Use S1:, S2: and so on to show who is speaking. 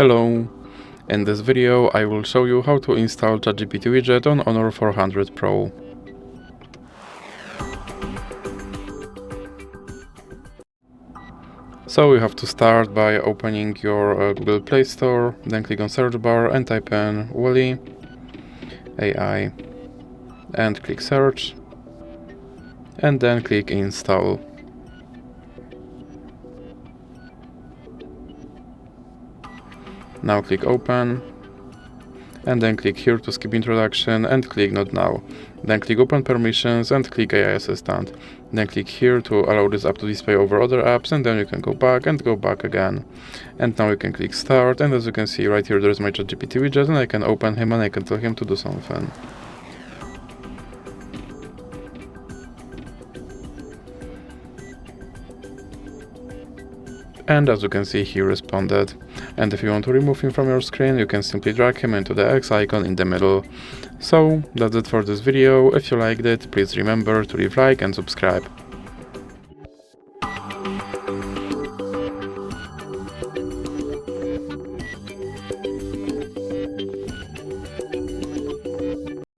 S1: Hello! In this video I will show you how to install ChatGPT Widget on Honor 400 Pro. So you have to start by opening your Google Play Store, then click on search bar and type in Wally AI and click search and then click install. Now click open and then click here to skip introduction and click not now. Then click open permissions and click AI assistant. Then click here to allow this app to display over other apps, and then you can go back and go back again. And now you can click start, and as you can see right here there is my ChatGPT widget, and I can open him and I can tell him to do something. And as you can see, he responded. And if you want to remove him from your screen, you can simply drag him into the X icon in the middle. So that's it for this video. If you liked it, please remember to leave a like and subscribe.